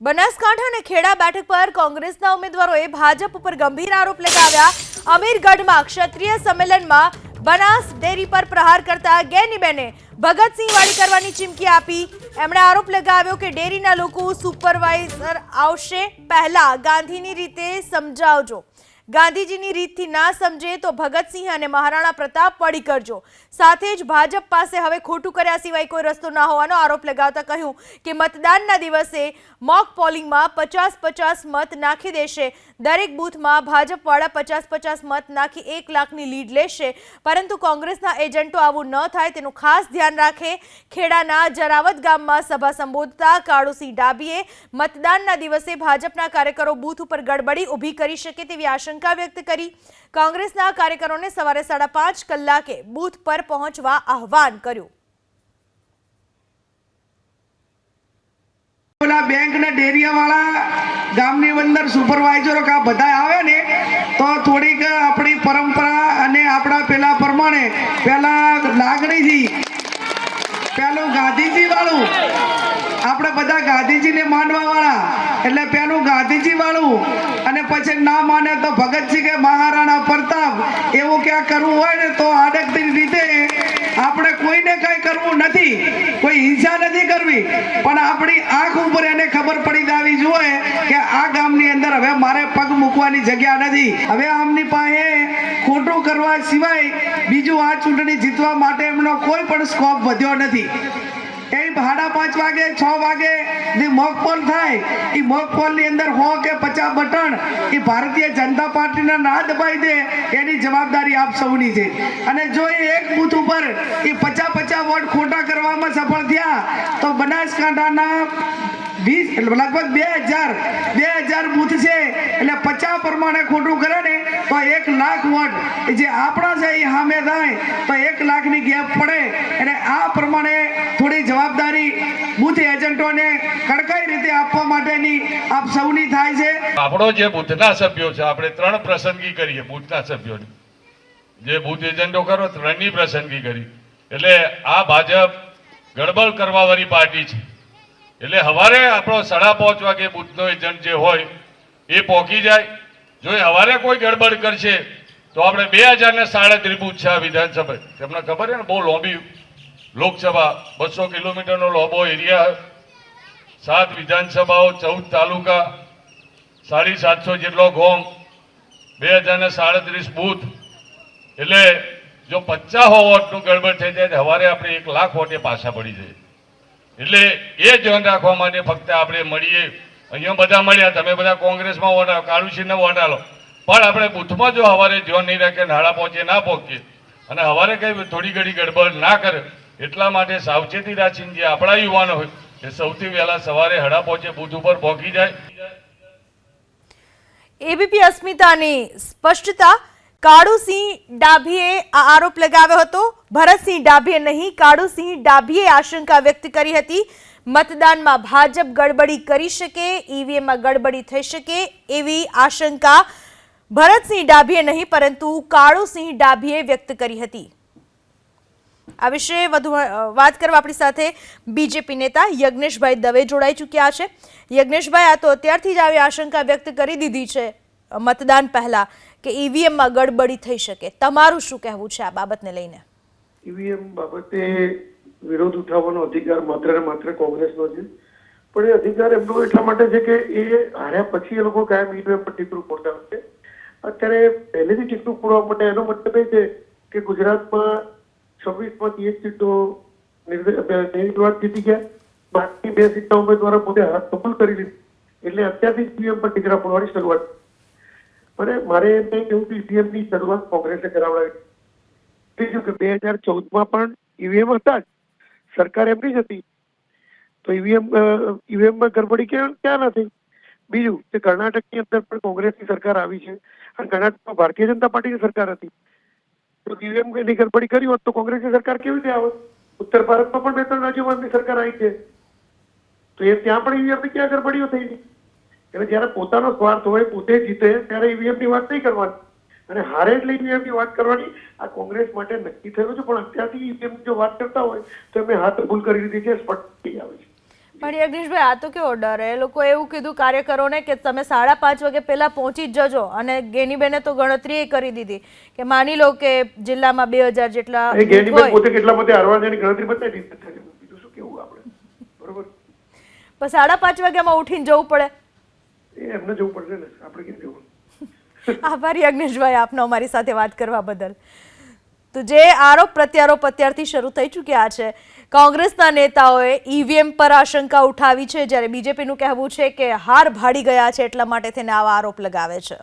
બનાસકાંઠા અને ખેડા બેઠક પર કોંગ્રેસના ઉમેદવારોએ ભાજપ ઉપર ગંભીર આરોપ લગાવ્યા। અમીરગઢમાં ક્ષત્રિય સંમેલનમાં બનાસ ડેરી પર પ્રહાર કરતા ગેનીબેને ભગતસિંહ વાળી કરવાની ચીમકી આપી। એમણે આરોપ લગાવ્યો કે ડેરીના લોકો સુપરવાઇઝર આવશે પહેલા ગાંધીની રીતે સમજાવજો, ગાંધીજીની રીતથી ના સમજે તો ભગતસિંહ અને મહારાણા પ્રતાપ વાળી કરજો। સાથે જ ભાજપ પાસે હવે ખોટું કર્યા સિવાય કોઈ રસ્તો ના હોવાનો આરોપ લગાવતા કહ્યું કે મતદાનના દિવસે મોક પોલિંગમાં 50-50 મત નાખી દેશે। દરેક બૂથમાં ભાજપવાળા 50-50 મત નાખી 1 લાખની લીડ લેશે, પરંતુ કોંગ્રેસના એજન્ટો આવું ન થાય તેનું ખાસ ધ્યાન રાખે। ખેડાના જરાવત ગામમાં સભા સંબોધતા કાળુસિંહ ડાભીએ મતદાનના દિવસે ભાજપના કાર્યકરો બૂથ ઉપર ગડબડી ઊભી કરી શકે તેવી આશંકા વ્યક્ત કરી। કોંગ્રેસના કાર્યકરોને સવારે 5:30 કલાકે બૂથ પર પહોંચવા આહવાન કર્યું। बैंक ने डेरिया वाला गामनी अंदर सुपरवाइजरो का बधा आवे ने तो थोड़ी अपनी परंपरा अने आपड़ा पेला प्रमाणे पेला लागणी थी पेलो गांधीजी वालू આપણે બધા ગાંધીજીને માનવા વાળા એટલે પેલું ગાંધીજી વાળું અને પછી ના માને તો ભગતસિંહ કે મહારાણા પ્રતાપ એવું ક્યાં કરવું હોય ને તો આડકતી રીતે આપણે કોઈને કઈ કરવું નથી, કોઈ હિંસા નથી કરવી, પણ આપણી આંખ ઉપર એને ખબર પડી જવી જોઈએ કે આ ગામની અંદર હવે મારે પગ મૂકવાની જગ્યા નથી। હવે આમની પાસે ખોટું કરવા સિવાય બીજું આ ચૂંટણી જીતવા માટે એમનો કોઈ પણ સ્કોપ વધ્યો નથી। 5:30 વાગે 6 વાગે જે મોકપોલ થાય એ મોકપોલ ની અંદર 100 કે 50 બટન એ ભારતીય જનતા પાર્ટીના ના દબાઈ દે એની જવાબદારી આપ સૌની છે। અને જો એક બૂથ ઉપર એ 50-50 વોટ ખોટા કરવામાં સફળ થયા તો બનાસકાંઠાના 20 લગભગ 2000 બૂથ છે એટલે 50 પ્રમાણે ખોટું કરે ને તો 1 લાખ વોટ જે આપણા છે એ સામે થાય તો 1 લાખની ગેપ પડે। અને આ પ્રમાણે થોડી જવાબદારી બૂથ એજન્ટોને કડકાઈ રીતે આપવા માટેની આપ સૌની થાય છે। આપણો જે બૂથના સભ્યો છે આપણે 3 પસંદગી કરીએ બૂથના સભ્યોની, જે બૂથ એજન્ટો કરો 3ની પસંદગી કરી। એટલે આ ભાજપ ગડબડ કરવા વાળી પાર્ટી છે, એટલે હવારે આપણો 5:30 વાગે બૂથનો એજન્ટ જે હોય એ પહોંચી જાય। જો હવારે કોઈ ગડબડ કરશે તો આપણે 2037 બૂથ છે વિધાનસભા, તમને ખબર છે ને બહુ લોબી લોકસભા 200 કિલોમીટરનો લોબો એરિયા, 7 વિધાનસભાઓ, 14 તાલુકા, 750 જેટલો ગામ, 2037 બૂથ, એટલે જો 50 વોટનું ગડબડ થઈ જાય હવારે આપણે 1 લાખ વોટે પાછા પડી જાય। એટલે એ ધ્યાન રાખવા માટે ફક્ત આપણે મળીએ, અહીંયા બધા મળ્યા, તમે બધા કોંગ્રેસમાં વોટ આલો, કાળુસિંહને વોટ આલો, પણ આપણે બૂથમાં જો હવારે ધ્યાન નહીં રાખે, નાળા પહોંચે ના પહોંચીએ અને હવારે કઈ થોડી ઘડી ગડબડ ના કરે એટલા માટે સાવચેતી રાખીને જે આપણા યુવાનો હોય એ સૌથી વહેલા સવારે 5:30 બૂથ ઉપર પહોંચી જાય। એબીપી અસ્મિતાની સ્પષ્ટતા। કાળુસિંહ ડાભીએ આ આરોપ લગાવ્યો હતો, ભરતસિંહ ડાભીએ નહીં, કાળુસિંહ ડાભીએ આશંકા વ્યક્ત કરી હતી મતદાનમાં ભાજપ ગડબડી કરી શકે, ઈવીએમમાં ગડબડી થઈ શકે એવી આશંકા ભરતસિંહ ડાભીએ નહીં પરંતુ કાળુસિંહ ડાભીએ વ્યક્ત કરી હતી। આ વિશે વધુ વાત કરવા આપણી સાથે બીજેપી નેતા યજ્ઞેશભાઈ દવે જોડાઈ ચૂક્યા છે। યજ્ઞેશભાઈ, આ તો અત્યારથી જ આવી આશંકા વ્યક્ત કરી દીધી છે મતદાન પહેલા કે ઈવીએમમાં ગડબડી થઈ શકે, તમારું શું કહેવું છે આ બાબતને લઈને? ઈવીએમ બાબતે વિરોધ ઉઠાવવાનો અધિકાર માત્ર ને માત્ર કોંગ્રેસનો છે, પણ એ અધિકાર એમનો એટલા માટે છે કે એ હાર્યા પછી એ લોકો કાયમ ઈવીએમ પર ટીકડું ફોડતા હોય છે। અત્યારે પહેલેથી ટીકડું ફોડવા માટે એનો મતલબ એ છે કે ગુજરાતમાં 26માંથી 1 સીટો નિર્વિવાદ જીતી ગયા, બાકી 2 સીટના ઉમેદવારો પોતે હાથ કબૂલ કરી લીધી, એટલે અત્યારથી ઈવીએમ પર ટીકડા ફોડવાની શરૂઆત। અને મારે એમ કેવું કે ઈવીએમની શરૂઆત કોંગ્રેસે કરાવડાવી। બીજું કે 2014માં પણ ઈવીએમ હતા જ, સરકાર એમની જ હતી, તો ઈવીએમમાં ગડબડી ક્યાં નથી? બીજું કે કર્ણાટકની અંદર પણ કોંગ્રેસની સરકાર આવી છે અને કર્ણાટકમાં ભારતીય જનતા પાર્ટીની સરકાર હતી, તો ઈવીએમ ની ગડબડી કરી હોત તો કોંગ્રેસની સરકાર કેવી રીતે આવત? ઉત્તર ભારતમાં પણ 2-3 રાજ્યોમાં સરકાર આવી છે, તો એ ત્યાં પણ ઈવીએમની ક્યાં ગડબડીઓ થઈ ગઈ? એટલે જયારે પોતાનો સ્વાર્થ હોય, પોતે જીતે ત્યારે ઈવીએમની વાત નહીં કરવાની અને હારે એટલે ઈવીએમની વાત કરવાની આ કોંગ્રેસ માટે નક્કી થયું છે। પણ અત્યારથી ઈવીએમ જો વાત કરતા હોય તો એમને હાથ ભૂલ કરી દીધી છે, સ્પષ્ટ થઈ આવે છે। પણ યજ્ઞેશભાઈ આ તો કેવો ડર એ લોકો એવું કીધું કાર્યકરોને કે તમે 5:30 વાગે પહેલા પહોંચી જ જજો અને ગેનીબેને તો ગણતરી ગણી દીધી કે માની લો કે જિલ્લામાં 2000 જેટલા એ ગેનીબેન પોતે કેટલા પોતે હારવાની ગણતરી બતાવી દીધી બીજું શું કેવું આપણે બરોબર પણ 5:30 વાગ્યામાં ઉઠીને જવું પડે એ એમને જવું પડશે ને આપણે કેમ જવું આભાર યજ્ઞેશભાઈ આપનો અમારી સાથે વાત કરવા બદલ તો જે આરોપ પ્રત્યારોપ અત્યારથી શરૂ થઈ ચૂક્યા છે કોંગ્રેસના નેતાઓએ ઈવીએમ પર આશંકા ઉઠાવી છે જ્યારે બીજેપીનું કહેવું છે કે હાર ભાડી ગયા છે એટલા માટે તેને આવા આરોપ લગાવે છે